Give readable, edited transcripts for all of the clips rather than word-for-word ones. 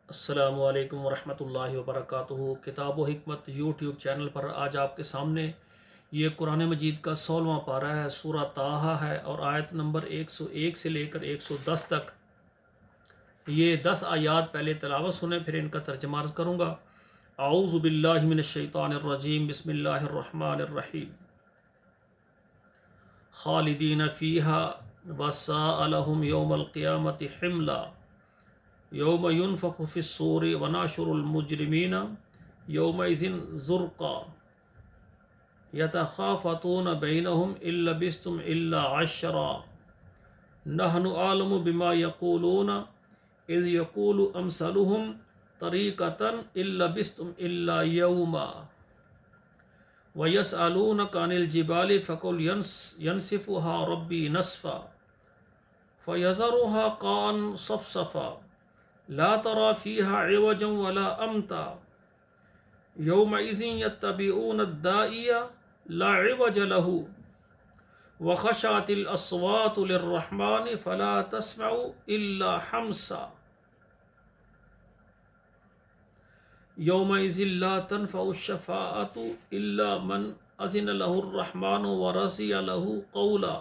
السلام علیکم ورحمۃ اللہ وبرکاتہ۔ کتاب و حکمت یوٹیوب چینل پر آج آپ کے سامنے یہ قرآن مجید کا 16واں پارہ ہے، سورہ طٰہٰ ہے اور آیت نمبر 101 سے لے کر 110 تک۔ یہ 10 آیات پہلے تلاوت سنیں، پھر ان کا ترجمہ عرض کروں گا۔ اعوذ باللہ من الشیطان الرجیم، بسم اللہ الرحمن الرحیم۔ خالدین فیہا وساء لہم یوم القیامۃ حملا یوم ينفخ فی الصور ونحشر المجرمین یومئذ زرقا یتخافتون بینہم ان لبثتم الا عشرا نحن اعلم بما یقولون اذ یقول امثلهم طریقۃ ان لبثتم الا یوما ویسألونک عن الجبال فقل ینسفها ربی نسفا فیذرها قاعا صفصفا لا ترى فيها عوجا ولا امتا يومئذ يتبعون الداعي لا عوج له وخشعت الاصوات للرحمن فلا تسمع الا حمسا يومئذ لا تنفع الشفاعة الا من اذن له الرحمن ورضي له قولا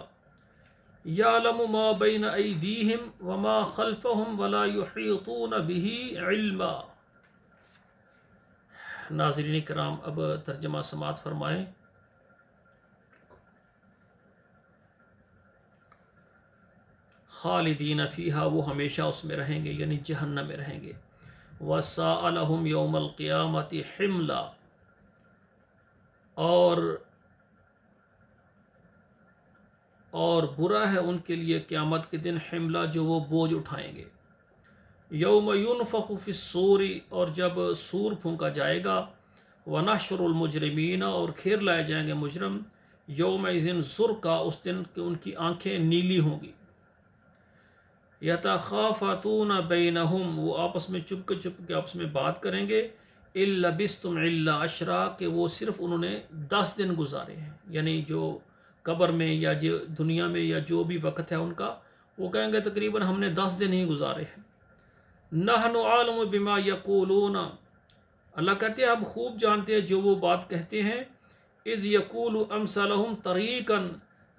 یعلم ما بین ایدیہم وما خلفہم ولا یحیطون به علما۔ ناظرین کرام، اب ترجمہ سماعت فرمائیں۔ خالدین فیہا، وہ ہمیشہ اس میں رہیں گے، یعنی جہنم میں رہیں گے۔ وساء لہم یوم القیامۃ حملا، اور برا ہے ان کے لیے قیامت کے دن حملہ، جو وہ بوجھ اٹھائیں گے۔ یوم ینفخ فی الصور، اور جب سور پھونکا جائے گا۔ ونحشر المجرمین، اور کھیر لائے جائیں گے مجرم۔ یومئذ زرقا، اس دن کہ ان کی آنکھیں نیلی ہوں گی۔ یتخافتون بینہم، وہ آپس میں چپ کے آپس میں بات کریں گے۔ ان لبثتم الا عشرا، کہ وہ صرف انہوں نے 10 دن گزارے ہیں، یعنی جو قبر میں یا جو دنیا میں یا جو بھی وقت ہے ان کا، وہ کہیں گے تقریباً ہم نے 10 دن ہی گزارے ہیں۔ نحن عالم بما یقولون، اللہ کہتے ہیں ہم خوب جانتے ہیں جو وہ بات کہتے ہیں۔ اذ یقول امثلہم طریقا،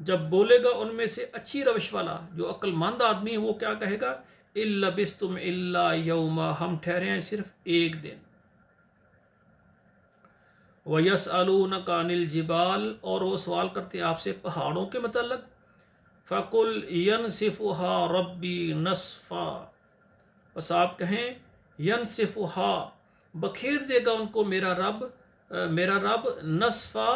جب بولے گا ان میں سے اچھی روش والا، جو عقل مند آدمی ہے، وہ کیا کہے گا؟ ان لبثتم الا یوما، ہم ٹھہرے ہیں صرف ایک دن۔ وَيَسْأَلُونَكَ عَنِ الْجِبَالِ، اور وہ سوال کرتے ہیں آپ سے پہاڑوں کے متعلق۔ فَقُلْ يَنْسِفُهَا رَبِّي نَسْفًا، بس آپ کہیں يَنْسِفُهَا، بکھیر دے گا ان کو میرا رب نسفا،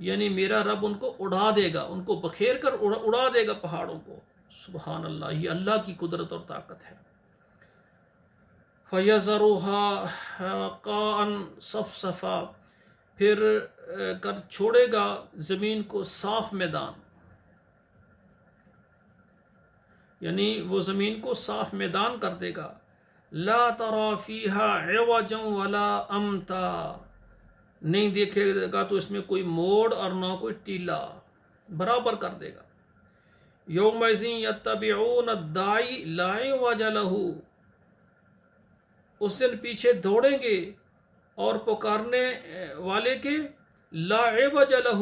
یعنی میرا رب ان کو اڑا دے گا، ان کو بکھیر کر اڑا دے گا پہاڑوں کو۔ سبحان اللہ، یہ اللہ کی قدرت اور طاقت ہے۔ فَيَذَرُهَا قَاعًا صَفْصَفًا، پھر کر چھوڑے گا زمین کو صاف میدان، یعنی وہ زمین کو صاف میدان کر دے گا۔ لا ترى فيها عوجا ولا امتا، نہیں دیکھے گا تو اس میں کوئی موڑ اور نہ کوئی ٹیلا، برابر کر دے گا۔ یومئذ یتبعون الداعی لا عوج له، اس دن پیچھے دوڑیں گے اور پکارنے والے کے، لا عوج له،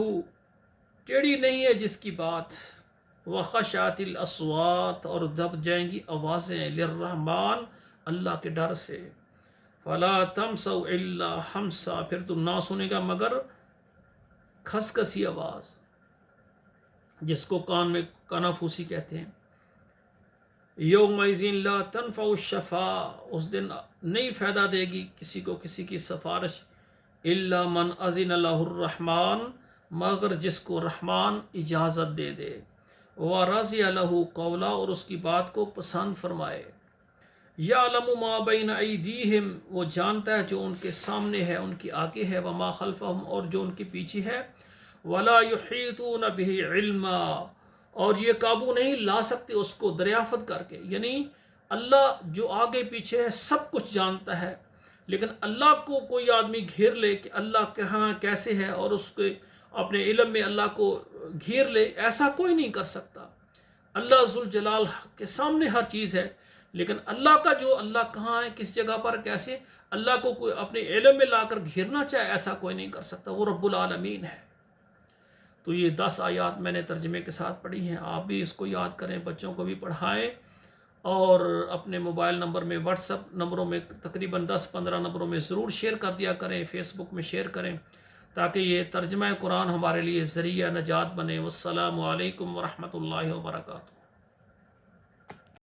ٹیڑھی نہیں ہے جس کی بات۔ وخشعت الاصوات، اور دب جائیں گی آوازیں، للرحمن، اللہ کے ڈر سے۔ فلا تمسوا الا حمسا، پھر تم نہ سنے گا مگر کھسکسی آواز، جس کو کان میں کانافوسی کہتے ہیں۔ یومئذ لا تنفع الشفاعۃ، اس دن نہیں فائدہ دے گی کسی کو کسی کی سفارش، الا من اذن له الرحمن، مگر جس کو رحمان اجازت دے دے۔ ورضی له قولا، اور اس کی بات کو پسند فرمائے۔ یعلم ما بین ایدیہم، وہ جانتا ہے جو ان کے سامنے ہے، ان کی آگے ہے، وما خلفہم، اور جو ان کے پیچھے ہے۔ ولا یحیطون به علما، اور یہ قابو نہیں لا سکتے اس کو دریافت کر کے، یعنی اللہ جو آگے پیچھے ہے سب کچھ جانتا ہے، لیکن اللہ کو کوئی آدمی گھیر لے کہ اللہ کہاں کیسے ہے اور اس کے اپنے علم میں اللہ کو گھیر لے، ایسا کوئی نہیں کر سکتا۔ اللہ ذوالجلال کے سامنے ہر چیز ہے، لیکن اللہ کا جو اللہ کہاں ہے، کس جگہ پر، کیسے، اللہ کو کوئی اپنے علم میں لا کر گھیرنا چاہے ایسا کوئی نہیں کر سکتا، وہ رب العالمین ہے۔ تو یہ 10 آیات میں نے ترجمے کے ساتھ پڑھی ہیں، آپ بھی اس کو یاد کریں، بچوں کو بھی پڑھائیں، اور اپنے موبائل نمبر میں، واٹس ایپ نمبروں میں، تقریباً 10-15 نمبروں میں ضرور شیئر کر دیا کریں، فیس بک میں شیئر کریں، تاکہ یہ ترجمہ قرآن ہمارے لیے ذریعہ نجات بنے۔ والسلام علیکم ورحمۃ اللہ وبرکاتہ۔